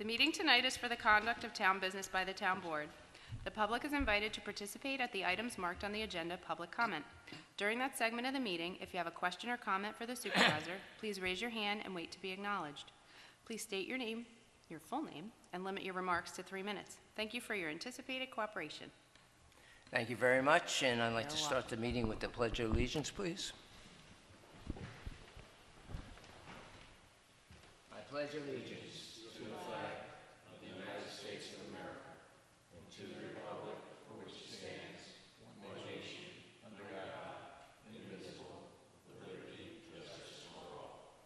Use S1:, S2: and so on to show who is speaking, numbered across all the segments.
S1: The meeting tonight is for the conduct of town business by the town board. The public is invited to participate at the items marked on the agenda, public comment. During that segment of the meeting, if you have a question or comment for the supervisor, please raise your hand and wait to be acknowledged. Please state your name, your full name, and limit your remarks to 3 minutes. Thank you for your anticipated cooperation.
S2: Thank you very much, and I'd like to start the meeting with the Pledge of Allegiance, please. I pledge allegiance to the flag of the United States of America and to the republic for which it stands, one nation, under God, indivisible, with liberty and justice for all.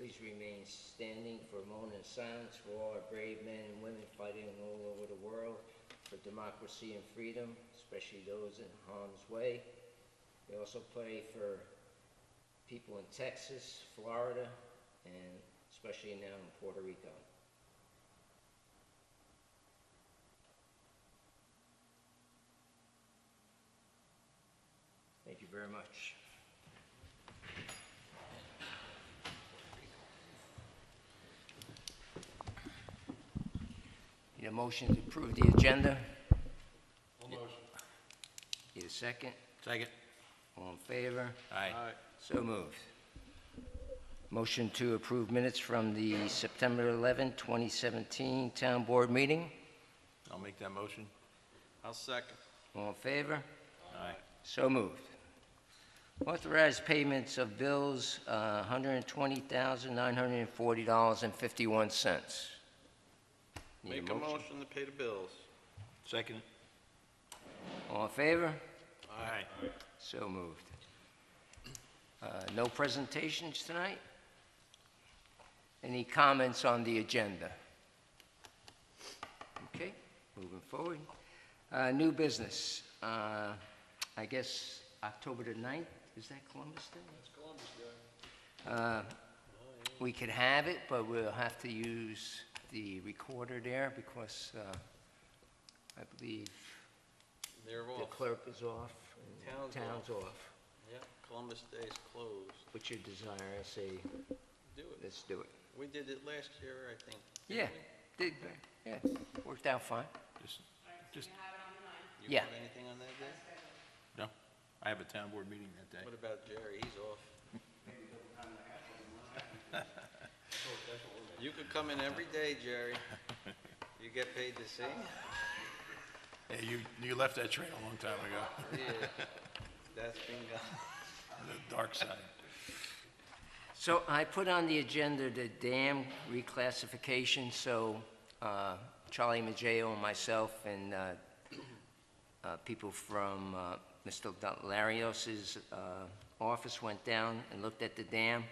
S2: Please remain standing for a moment of silence for all our brave men and women fighting all over the world for democracy and freedom, especially those in harm's way. We also pray for people in Texas, Florida, and especially now in Puerto Rico. Thank you very much. Need a motion to approve the agenda?
S3: Motion.
S2: Need a second?
S3: Second.
S2: All in favor?
S3: Aye.
S2: So moved. Motion to approve minutes from the September 11, 2017 Town Board meeting.
S3: I'll make that motion. I'll second.
S2: All in favor?
S3: Aye.
S2: So moved. Authorized payments of bills, $120,940.51.
S3: Make a motion to pay the bills. Second.
S2: All in favor?
S3: Aye.
S2: So moved. No presentations tonight? Any comments on the agenda? Okay, moving forward. New business. I guess October the 9th, is that Columbus Day?
S3: That's Columbus Day.
S2: We could have it, but we'll have to use the recorder there because I believe
S3: They're
S2: the
S3: off.
S2: clerk is off and
S3: Town's
S2: off.
S3: Yeah, Columbus Day is closed.
S2: What's your desire? I say,
S3: Do it.
S2: let's do it.
S3: We did it last year, I think.
S2: Yeah,
S3: Didn't
S2: worked out fine.
S3: Just.
S1: You have it on the 9th.
S3: You
S2: Yeah.
S3: have anything on that day?
S4: No, I have a town board meeting that day.
S3: What about Jerry? He's off. You could come in every day, Jerry. You get paid to sing.
S4: Hey, you left that train a long time ago,
S3: Yeah, that's been gone.
S4: on the dark side.
S2: So I put on the agenda the dam reclassification, so Charlie Maggio and myself and people from Mr. Larios's office went down and looked at the dam.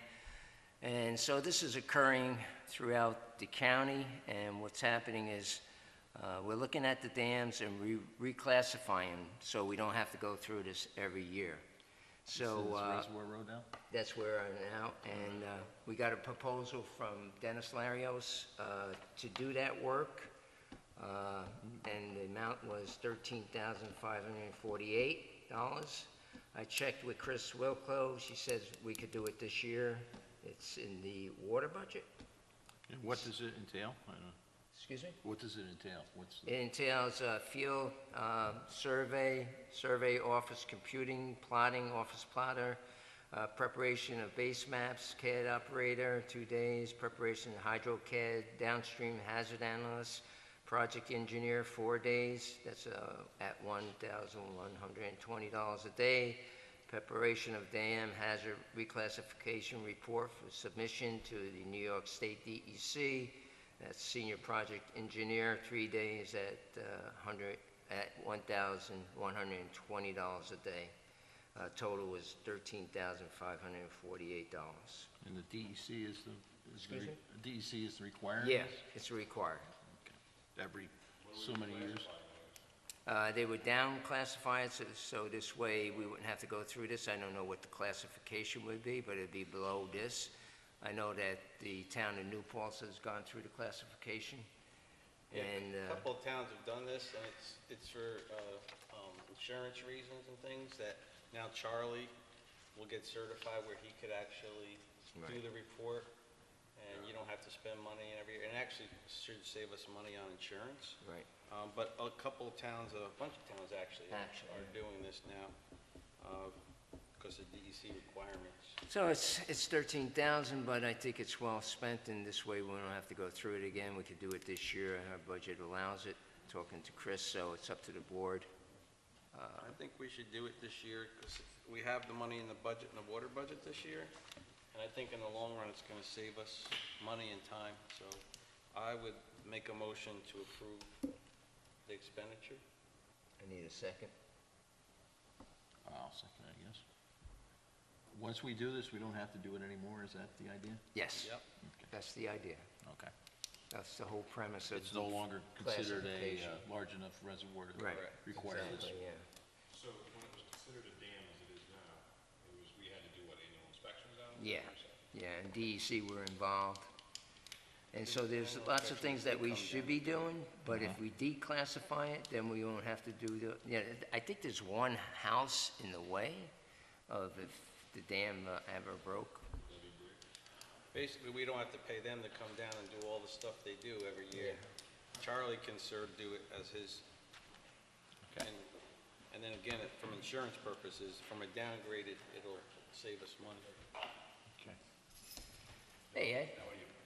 S2: And so this is occurring throughout the county, and what's happening is we're looking at the dams and reclassifying them so we don't have to go through this every year. So
S4: This is Reservoir Road now?
S2: that's where I'm now, and we got a proposal from Dennis Larios to do that work, and the amount was $13,548. I checked with Chris Wilklow. She says we could do it this year. It's in the water budget.
S4: And what does it entail? I don't know.
S2: Excuse me?
S4: What does it entail? What's
S2: It entails field survey, office computing, plotting, office plotter, preparation of base maps, CAD operator, 2 days, preparation of HydroCAD, downstream hazard analyst, project engineer, 4 days. That's at $1,120 a day. Preparation of dam hazard reclassification report for submission to the New York State DEC. That's senior project engineer, 3 days at $1,120 a day. Total was $13,548.
S4: and the DEC is the
S2: Excuse me?
S4: DEC is the requirement?
S2: Yeah, it's required.
S4: Every so many years.
S2: They would down classify it, so this way we wouldn't have to go through this. I don't know what the classification would be, but it'd be below this. I know that the town of New Paltz has gone through the classification.
S3: Yeah,
S2: And
S3: a couple of towns have done this, and it's for insurance reasons and things, that now Charlie will get certified where he could actually do
S2: Right.
S3: the report, and you don't have to spend money every year. And it actually should save us money on insurance.
S5: Right.
S3: But a couple of towns, a bunch of towns actually
S5: Actually.
S3: are doing this now because of DEC requirements.
S5: So it's 13,000, but I think it's well spent, and this way we don't have to go through it again. We could do it this year, and our budget allows it. Talking to Chris, so it's up to the board.
S3: I think we should do it this year because we have the money in the budget, in the water budget this year. And I think in the long run, it's going to save us money and time. So I would make a motion to approve the expenditure.
S5: I need a second.
S4: I'll second, I guess. Once we do this, we don't have to do it anymore, is that the idea?
S5: Yes,
S3: Yep.
S5: that's the idea.
S4: Okay.
S5: That's the whole premise of
S4: It's no longer considered a
S5: classification.
S4: large enough reservoir to
S5: Right.
S4: require this.
S5: Exactly, yeah.
S6: So when it was considered a dam as it is now, we had to do what, annual inspections on it?
S5: Yeah, yeah, and DEC were involved. And so there's lots of things that we should be doing, but if we declassify it, then we won't have to do the, yeah, I think there's one house in the way of if the dam ever broke.
S3: Basically, we don't have to pay them to come down and do all the stuff they do every year. Charlie can do it as his.
S4: Okay.
S3: And then again, from insurance purposes, from a downgraded, it'll save us money.
S4: Okay.
S5: Hey, Ed.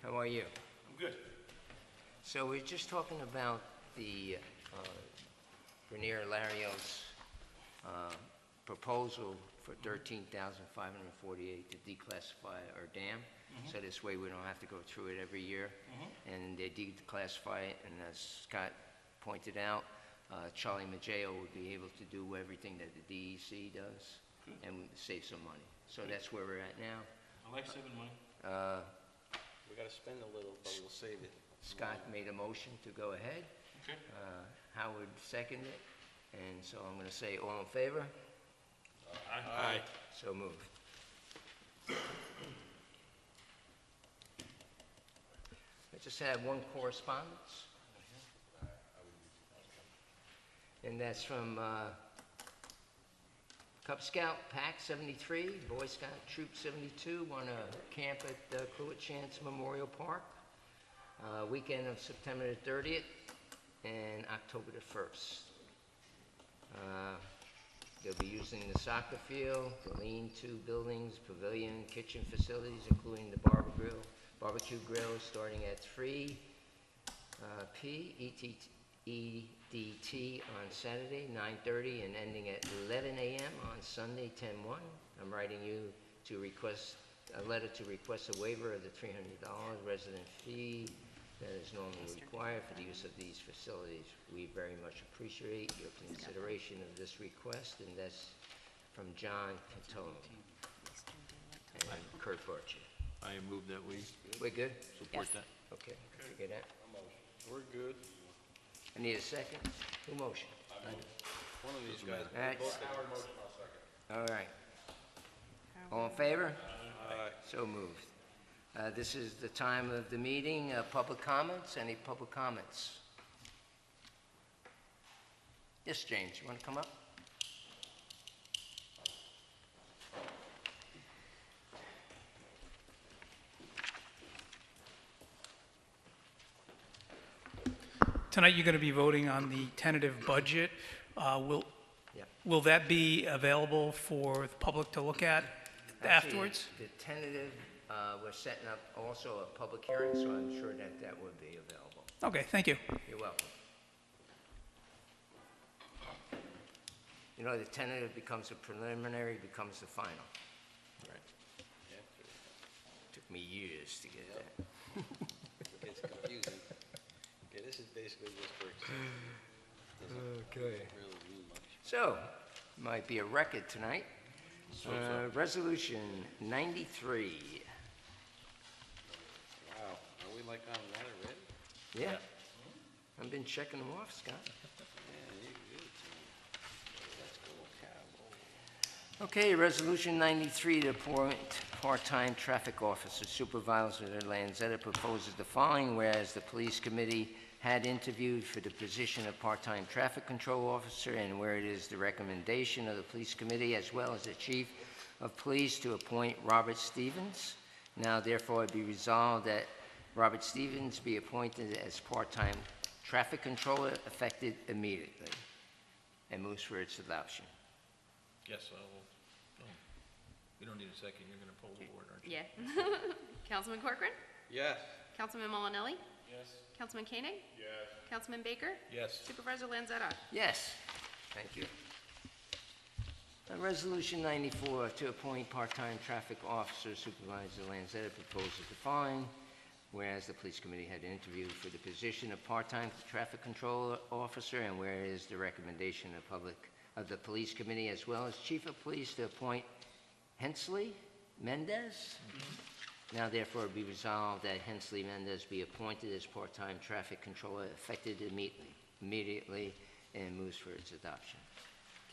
S5: How are you?
S6: I'm good.
S5: So we're just talking about the Bernier Larios proposal for $13,548 to declassify our dam. So this way we don't have to go through it every year. And they declassify it, and as Scott pointed out, Charlie Maggio would be able to do everything that the DEC does and save some money. So that's where we're at now.
S6: I like saving money.
S3: We gotta spend a little, but we'll save it.
S5: Scott made a motion to go ahead.
S6: Okay.
S5: Howard seconded it. And so I'm going to say, all in favor?
S6: Aye.
S5: So moved. I just had one correspondence. And that's from Cub Scout Pack 73, Boy Scout Troop 72, want to camp at Cruitt Chance Memorial Park, weekend of September the 30th and October the 1st. They'll be using the soccer field, the lean-to buildings, pavilion, kitchen facilities, including the barbecue grill, starting at 3 p. EDT on Saturday, 9:30, and ending at 11 a.m. on Sunday, 10/1. I'm writing you to request a letter to request a waiver of the $300 resident fee that is normally required for the use of these facilities. We very much appreciate your consideration of this request, and that's from John Catone and Kurt Barcher.
S4: I move that we
S5: We're good?
S4: support that.
S5: Okay, figure that.
S3: We're good.
S5: I need a second. Who motion?
S3: One of these guys.
S5: All right.
S3: both of them.
S5: All right. All in favor?
S3: Aye.
S5: So moved. This is the time of the meeting. Public comments? Any public comments? Yes, James, you want to come up?
S7: Tonight, you're going to be voting on the tentative budget.
S5: Yeah.
S7: Will that be available for the public to look at afterwards?
S5: Actually, the tentative, we're setting up also a public hearing, so I'm sure that that would be available.
S7: Okay, thank you.
S5: You're welcome. You know, the tentative becomes a preliminary, becomes the final. Took me years to get that.
S3: It's confusing. Okay, this is basically just for expenses.
S5: Okay.
S3: Doesn't really mean much.
S5: So, might be a record tonight. Resolution 93.
S3: Wow, are we like on that already?
S5: Yeah. I've been checking them off, Scott.
S3: Yeah, you good, Tim. Let's go, Cowboys.
S5: Okay, Resolution 93 to appoint part-time traffic officer. Supervisor Lanzetta proposes the following, whereas the Police Committee had interviewed for the position of part-time traffic control officer, and where it is the recommendation of the Police Committee as well as the Chief of Police to appoint Robert Stevens. Now therefore it be resolved that Robert Stevens be appointed as part-time traffic controller effective immediately, and moves for its adoption.
S4: Yes, I will. Oh, you don't need a second, you're gonna poll the board, aren't you?
S1: Yeah. Councilman Corcoran?
S3: Yes.
S1: Councilman Molinelli?
S6: Yes.
S1: Councilman Koenig?
S6: Yes.
S1: Councilman Baker?
S4: Yes.
S1: Supervisor Lanzetta?
S5: Yes, thank you. Resolution 94, to appoint part-time traffic officer Supervisor Lanzetta proposes the following. Whereas the police committee had interviewed for the position of part-time traffic control officer, and whereas the recommendation of the police committee as well as chief of police to appoint Hensley Mendez. Now therefore be resolved that Hensley Mendez be appointed as part-time traffic controller effective immediately, and moves for its adoption.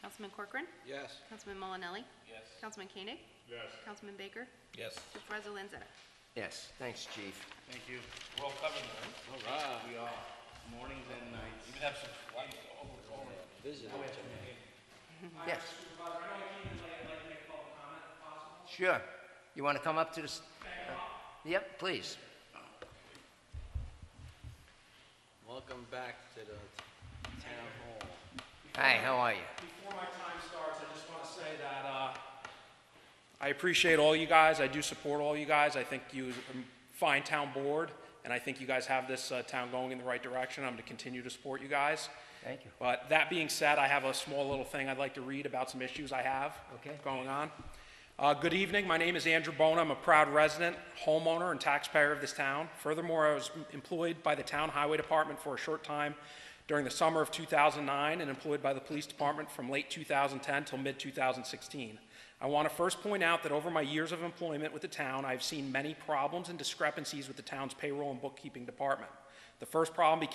S1: Councilman Corcoran?
S3: Yes.
S1: Councilman Molinelli?
S6: Yes.
S1: Councilman Koenig?
S6: Yes.
S1: Councilman Baker?
S4: Yes.
S1: Supervisor Lanzetta?
S5: Yes, thanks, chief.
S2: Thank you.
S6: We're all covered now.
S3: All right.
S2: We are, mornings and nights.
S6: You can have some lights over.
S3: Visitor
S5: Yes. Sure. You want to come up to the... Yep, please.
S3: Welcome back to the town hall.
S5: Hi, how are you?
S8: Before my time starts, I just want to say that I appreciate all you guys. I do support all you guys. I think you are a fine town board, and I think you guys have this town going in the right direction. I'm going to continue to support you guys.
S5: Thank you.
S8: But that being said, I have a small little thing I'd like to read about some issues I have going on. Good evening. My name is Andrew Bona. I'm a proud resident, homeowner, and taxpayer of this town. Furthermore, I was employed by the town highway department for a short time during the summer of 2009 and employed by the police department from late 2010 till mid-2016. I want to first point out that over my years of employment with the town, I've seen many problems and discrepancies with the town's payroll and bookkeeping department. The first problem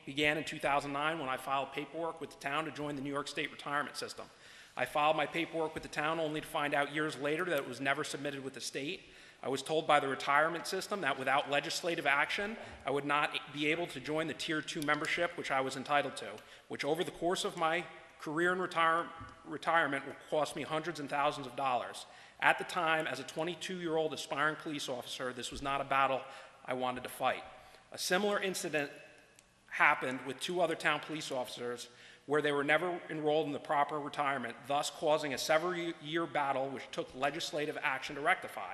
S8: began in 2009 when I filed paperwork with the town to join the New York State retirement system. I filed my paperwork with the town only to find out years later that it was never submitted with the state. I was told by the retirement system that without legislative action, I would not be able to join the Tier 2 membership, which I was entitled to, which over the course of my career in retirement will cost me hundreds and thousands of dollars. At the time, as a 22-year-old aspiring police officer, this was not a battle I wanted to fight. A similar incident happened with two other town police officers where they were never enrolled in the proper retirement, thus causing a several-year battle which took legislative action to rectify.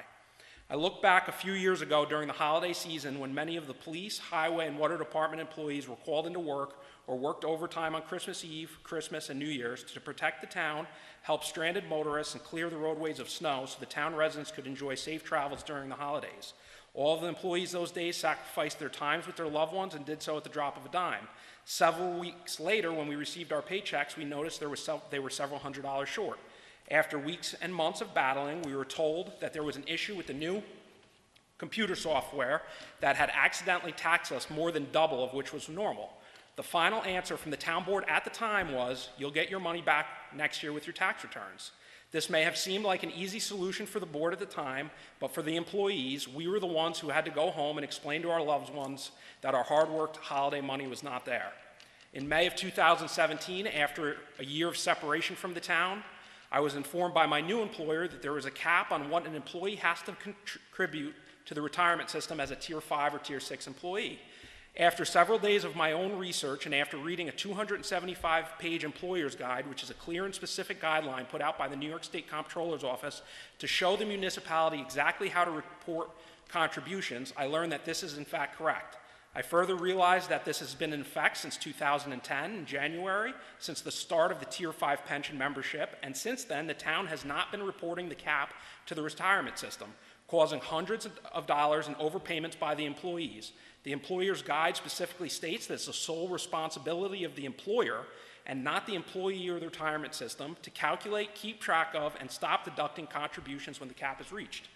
S8: I look back a few years ago during the holiday season when many of the police, highway, and water department employees were called into work or worked overtime on Christmas Eve, Christmas, and New Year's to protect the town, help stranded motorists, and clear the roadways of snow so the town residents could enjoy safe travels during the holidays. All of the employees those days sacrificed their times with their loved ones and did so at the drop of a dime. Several weeks later, when we received our paychecks, we noticed they were several $100s short. After weeks and months of battling, we were told that there was an issue with the new computer software that had accidentally taxed us more than double of which was normal. The final answer from the town board at the time was, you'll get your money back next year with your tax returns. This may have seemed like an easy solution for the board at the time, but for the employees, we were the ones who had to go home and explain to our loved ones that our hard-worked holiday money was not there. In May of 2017, after a year of separation from the town, I was informed by my new employer that there was a cap on what an employee has to contribute to the retirement system as a Tier 5 or Tier 6 employee. After several days of my own research and after reading a 275-page employer's guide, which is a clear and specific guideline put out by the New York State Comptroller's Office to show the municipality exactly how to report contributions, I learned that this is in fact correct. I further realized that this has been in effect since 2010, in January, since the start of the Tier 5 pension membership, and since then, the town has not been reporting the cap to the retirement system, causing hundreds of dollars in overpayments by the employees. The employer's guide specifically states that it's the sole responsibility of the employer and not the employee or the retirement system to calculate, keep track of, and stop deducting contributions when the cap is reached.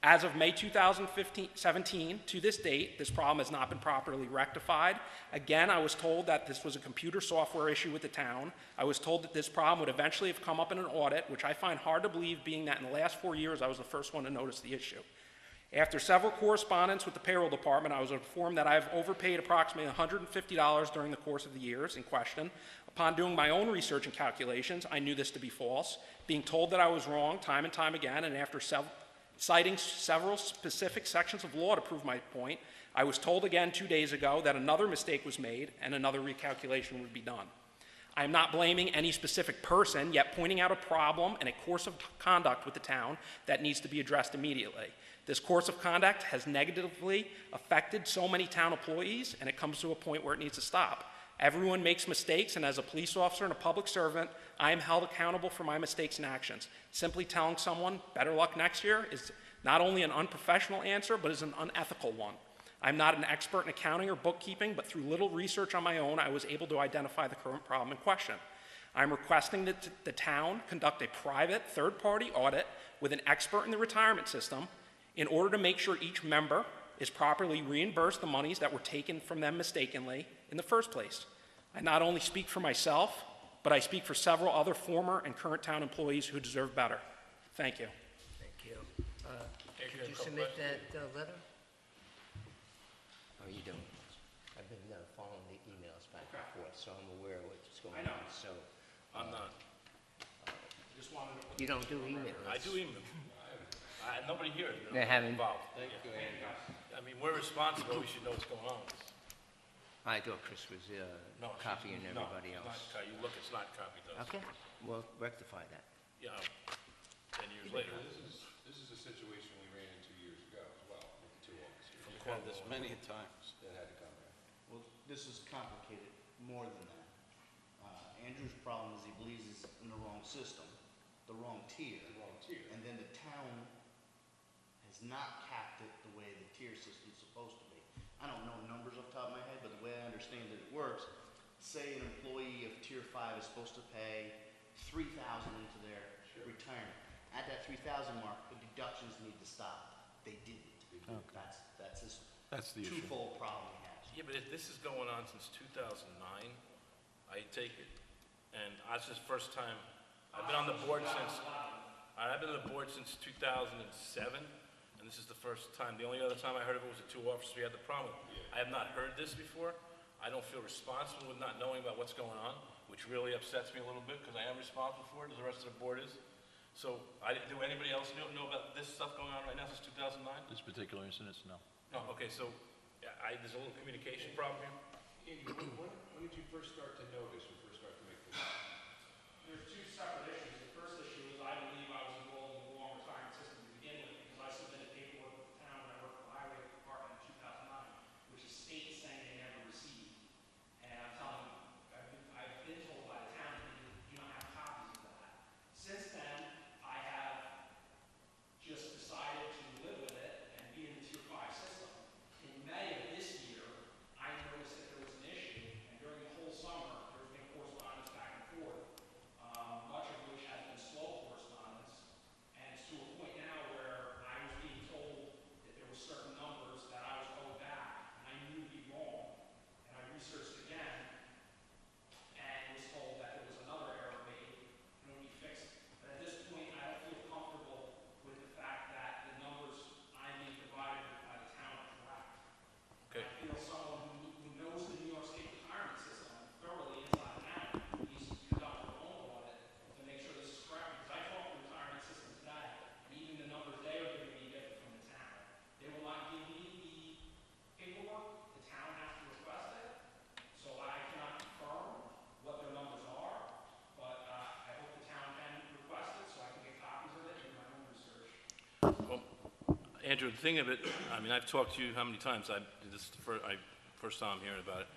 S8: As of May 2017, to this date, this problem has not been properly rectified. Again, I was told that this was a computer software issue with the town. I was told that this problem would eventually have come up in an audit, which I find hard to believe, being that in the last 4 years, I was the first one to notice the issue. After several correspondence with the payroll department, I was informed that I have overpaid approximately $150 during the course of the years in question. Upon doing my own research and calculations, I knew this to be false, being told that I was wrong time and time again, and after citing several specific sections of law to prove my point, I was told again 2 days ago that another mistake was made and another recalculation would be done. I am not blaming any specific person, yet pointing out a problem and a course of conduct with the town that needs to be addressed immediately. This course of conduct has negatively affected so many town employees, and it comes to a point where it needs to stop. Everyone makes mistakes, and as a police officer and a public servant, I am held accountable for my mistakes and actions. Simply telling someone, better luck next year, is not only an unprofessional answer, but is an unethical one. I'm not an expert in accounting or bookkeeping, but through little research on my own, I was able to identify the current problem in question. I'm requesting that the town conduct a private third-party audit with an expert in the retirement system in order to make sure each member is properly reimbursed the monies that were taken from them mistakenly in the first place. I not only speak for myself, but I speak for several other former and current town employees who deserve better. Thank you.
S5: Thank you. Did you submit that letter? Oh, you don't? I've been following the emails back and forth, so I'm aware of what's going on.
S8: I know.
S5: So
S6: I'm not.
S8: Just wanted to...
S5: you don't do emails?
S6: I do email. Nobody here is
S5: They haven't.
S6: involved.
S3: Thank you, Andrew.
S6: I mean, we're responsible, we should know what's going on with this.
S5: I thought Chris was
S6: No,
S5: copying
S6: she's-
S5: everybody
S6: no,
S5: else.
S6: it's not, you look, it's not copied, though.
S5: Okay, well, rectify that.
S6: Yeah, 10 years later.
S2: This is a situation we ran into years ago as well, with the two officers.
S3: We've had this many times.
S2: That had to come here.
S9: Well, this is complicated more than that. Andrew's problem is he believes he's in the wrong system, the wrong tier. And then the town has not capped it the way the tier system's supposed to be. I don't know numbers off the top of my head, but the way I understand that it works, say an employee of tier 5 is supposed to pay $3,000 into their retirement. At that 3,000 mark, the deductions need to stop. They didn't. That's his
S4: That's the issue.
S9: twofold problem he has.
S6: Yeah, but if this is going on since 2009, I take it, and that's the first time, I've been on the board since, I've been on the board since 2007, and this is the first time. The only other time I heard of it was the two officers we had the problem with. I have not heard this before. I don't feel responsible with not knowing about what's going on, which really upsets me a little bit, because I am responsible for it, as the rest of the board is. So, do anybody else know about this stuff going on right now since 2009?
S4: This particular incident, no.
S6: No, okay, so, there's a little communication problem here?
S2: Andy, when did you first start to notice or first start to make this?
S8: There's two separate issues. The first issue is I believe I was enrolled in the wrong retirement system to begin with because I submitted paperwork with the town when I worked for the highway department in 2009, which is state saying they never received. And I'm telling you, I've been told by the town that they do not have copies of that. Since then, I have just decided to live with it and be in the tier 5 system. In May of this year, I noticed that there was an issue, and during the whole summer, there's been correspondence back and forth, much of which has been slow correspondence, and it's to a point now where I was being told that there were certain numbers that I was owed back, and I knew to be wrong, and I researched again, and was told that there was another error made, and it would be fixed. But at this point, I don't feel comfortable with the fact that the numbers I'm being provided by the town are correct.
S6: Okay.
S8: I feel someone who knows the New York State retirement system thoroughly inside and out needs to conduct their own audit to make sure this is correct. Because I talked to the retirement system today, and even the numbers they are giving me different from the town. They will not give me the paperwork. The town has to request it. So I cannot confirm what their numbers are. But I hope the town can request it so I can get copies of it and do my own research.
S6: Well, Andrew, the thing of it, I mean, I've talked to you how many times? This is the first time I'm hearing about it.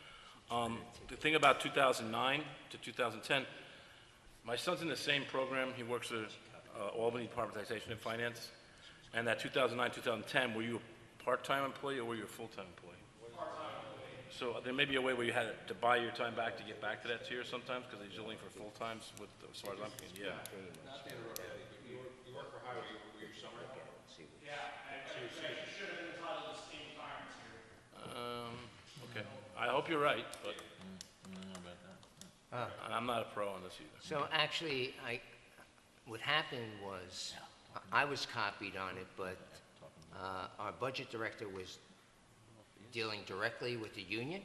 S6: The thing about 2009 to 2010, my son's in the same program. He works at Albany Department of Taxation and Finance. And that 2009, 2010, were you a part-time employee or were you a full-time employee? Part-time employee. So there may be a way where you had to buy your time back to get back to that tier sometimes, because they're only for full-times, as far as I'm concerned, yeah.
S2: Not to interrupt, but you work for highway, were you summer?
S8: Yeah, I should have been entitled to the same retirements here.
S6: Okay. I hope you're right, but
S4: about that.
S6: I'm not a pro on this either.
S5: So actually, what happened was, I was copied on it, but our budget director was dealing directly with the union,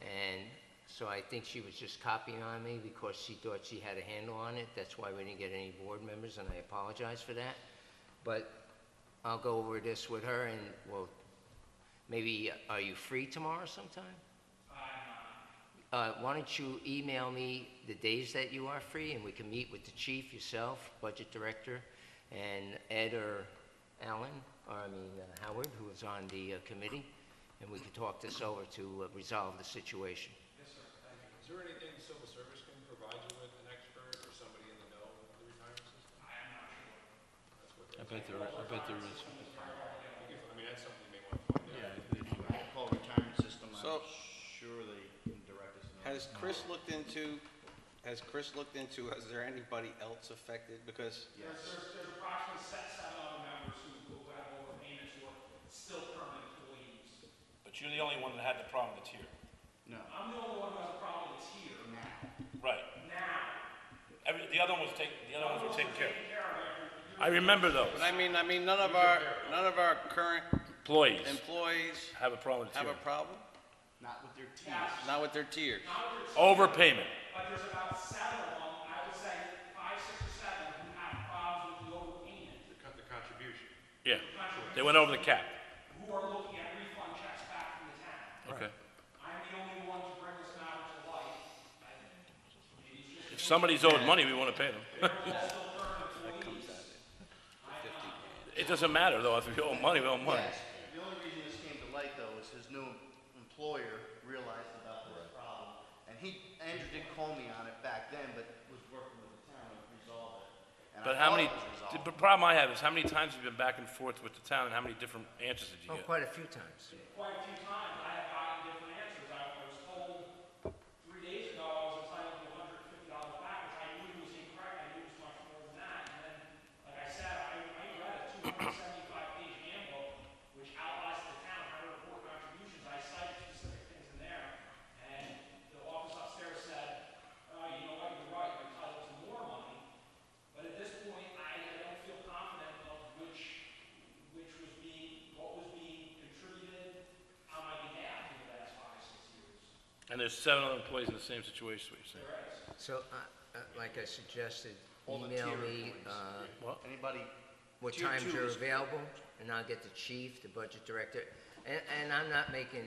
S5: and so I think she was just copying on me because she thought she had a handle on it. That's why we didn't get any board members, and I apologize for that. But I'll go over this with her, and we'll maybe, are you free tomorrow sometime? Why don't you email me the days that you are free, and we can meet with the chief, yourself, budget director, and Ed or Alan, Howard, who is on the committee, and we can talk this over to resolve the situation.
S10: Yes, sir. Thank you. Is there anything civil service can provide you with, an expert or somebody in the know of the retirement system? I am not sure. That's what
S6: I bet there is.
S10: I mean, that's something you may want to find out.
S9: I call retirement system,
S3: So-
S9: I'm sure they can direct us.
S3: Has Chris looked into, is there anybody else affected? Because,
S8: There's approximately seven other members who have overpayments who are still permanent employees.
S6: But you're the only one that had the problem that's here.
S9: No.
S8: I'm the only one who has a problem that's here
S6: Right.
S8: now.
S6: The other ones were taken care of. I remember those.
S3: but I mean, none of our current
S6: Employees
S3: employees
S6: have a problem with
S3: have a
S6: tier.
S3: problem?
S9: Not with their teams.
S3: Not with their tiers.
S6: Overpayment.
S8: But there's about seven of them, I would say 5, 6, or 7, who have problems with the overpayment,
S10: The contribution.
S6: Yeah. They went over the cap.
S8: who are looking at refund checks back from the town.
S6: Okay.
S8: I'm the only one to bring this matter to light.
S6: If somebody's owed money, we want to pay them. It doesn't matter though. If we owe money, we owe money.
S9: The only reason this came to light, though, is his new employer realized about this problem. And Andrew did call me on it back then, but was working with the town to resolve it. And I
S6: But how
S9: thought
S6: many,
S9: it was resolved.
S6: the problem I have is how many times have you been back and forth with the town and how many different answers did you
S5: Oh,
S6: get?
S5: quite a few times.
S8: Quite a few times, I have gotten different answers. I was told 3 days ago I was entitled to $150 back, which I knew was incorrect. I knew it was much more than that. And then, like I said, I read a 275-page handbook, which outlines to the town how to report contributions. I cited specific things in there, and the office upstairs said, you know what, you're right, you're entitled to more money. But at this point, I don't feel confident of what was being contributed on my behalf in the last 5 or 6 years.
S6: And there's 7 other employees in the same situation, what you're saying.
S5: So, like I suggested,
S9: All the
S5: email
S9: tier
S5: me
S9: employees. Anybody,
S5: what
S9: Tier
S5: times
S9: 2
S5: are
S9: is-
S5: available, and I'll get the chief, the budget director. And I'm not making,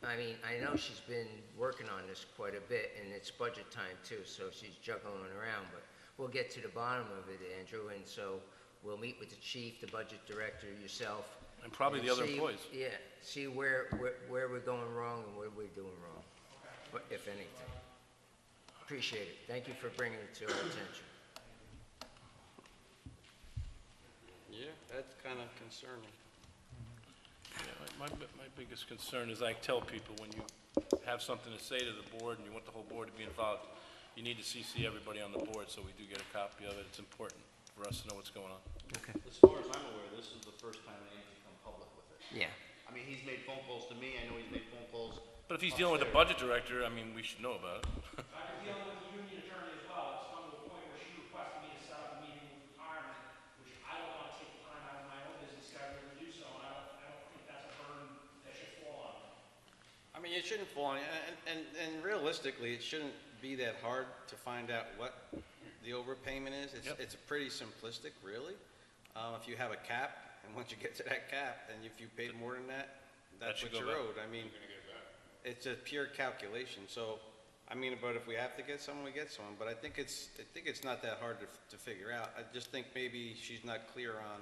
S5: I know she's been working on this quite a bit, and it's budget time too, so she's juggling around, but we'll get to the bottom of it, Andrew, and so we'll meet with the chief, the budget director, yourself.
S6: And probably the other
S5: see-
S6: employees.
S5: Yeah, see where we're going wrong and where we're doing wrong, if anything. Appreciate it. Thank you for bringing it to our attention.
S3: Yeah, that's kind of concerning.
S6: Yeah, my biggest concern is I tell people when you have something to say to the board and you want the whole board to be involved, you need to CC everybody on the board so we do get a copy of it. It's important for us to know what's going on.
S5: Okay.
S9: as far as I'm aware, this is the first time that Andrew's come public with it.
S5: Yeah.
S9: I mean, he's made phone calls to me, I know he's made phone calls.
S6: But if he's dealing with the budget director, I mean, we should know about it.
S8: I've been dealing with the union attorney as well. It's come to a point where she requested me to set up a meeting with retirement, which I don't want to take the time out of my own busy schedule to do so, and I don't think that's a burden that should fall on me.
S3: I mean, it shouldn't fall on you, and realistically, it shouldn't be that hard to find out what the overpayment is.
S6: Yep.
S3: It's pretty simplistic, really. If you have a cap, and once you get to that cap, and if you paid more than that, that's
S6: should
S3: what
S6: go
S3: you're
S6: back.
S3: owed. I mean, it's a pure calculation, so, I mean, but if we have to get someone, we get someone, but I think it's not that hard to figure out. I just think maybe she's not clear on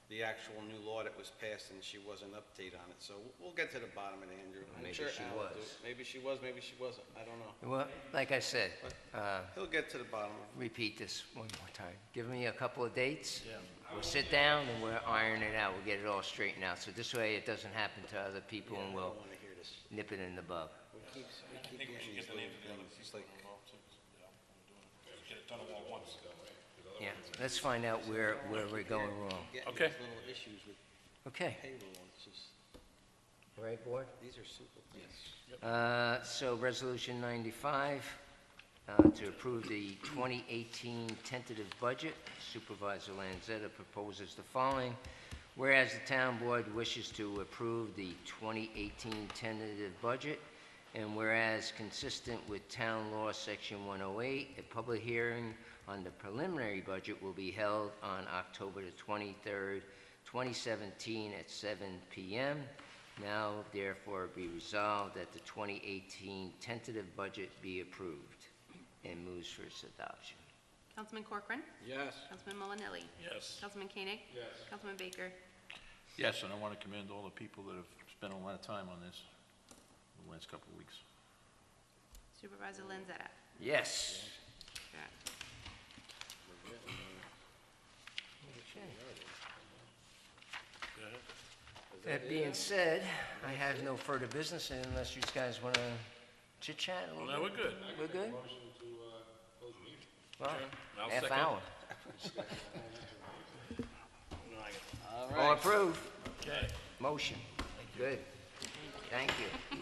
S3: the actual new law that was passed, and she wasn't update on it, so we'll get to the bottom of it, Andrew. I'm
S5: Maybe
S3: sure
S5: she
S3: Al will do
S5: was.
S3: it. Maybe she was, maybe she wasn't, I don't know.
S5: Well, like I said,
S3: He'll get to the bottom of it.
S5: repeat this one more time. Give me a couple of dates. Yeah. We'll sit down and we'll iron it out. We'll get it all straightened out. So this way it doesn't happen to other people and
S3: I
S5: we'll
S3: don't wanna hear this.
S5: nip it in the bud.
S3: We keep
S6: I think we
S3: getting
S6: should
S3: these
S6: get the names
S3: little
S6: of the other
S3: things, it's
S6: people
S3: like,
S6: involved too. You know, when we're doing it. Get it done all at once.
S5: Yeah, let's find out where we're going wrong.
S3: getting
S6: Okay.
S3: these little issues with
S5: Okay,
S3: payroll, it's just,
S5: all right, board?
S3: these are simple things.
S5: So Resolution 95, to approve the 2018 tentative budget. Supervisor Lanzetta proposes the following. Whereas the town board wishes to approve the 2018 tentative budget, and whereas consistent with Town Law Section 108, a public hearing on the preliminary budget will be held on October the 23rd, 2017 at 7 p.m. Now therefore be resolved that the 2018 tentative budget be approved and moves for its adoption.
S1: Councilman Corcoran?
S3: Yes.
S1: Councilman Malinelli?
S6: Yes.
S1: Councilman Koenig?
S10: Yes.
S1: Councilman Baker?
S4: Yes, and I want to commend all the people that have spent a lot of time on this the last couple of weeks.
S1: Supervisor Lanzetta?
S5: Yes.
S1: Okay.
S5: Okay. That being said, I have no further business unless you guys want to chit-chat a little
S6: No,
S5: bit.
S6: we're good.
S5: We're good?
S10: Motion to close the meeting.
S5: Well,
S6: I'll
S5: half
S6: second.
S5: hour.
S6: No, I got-
S3: All
S5: All
S3: right.
S5: approved?
S6: Okay.
S5: Motion. Good. Thank you.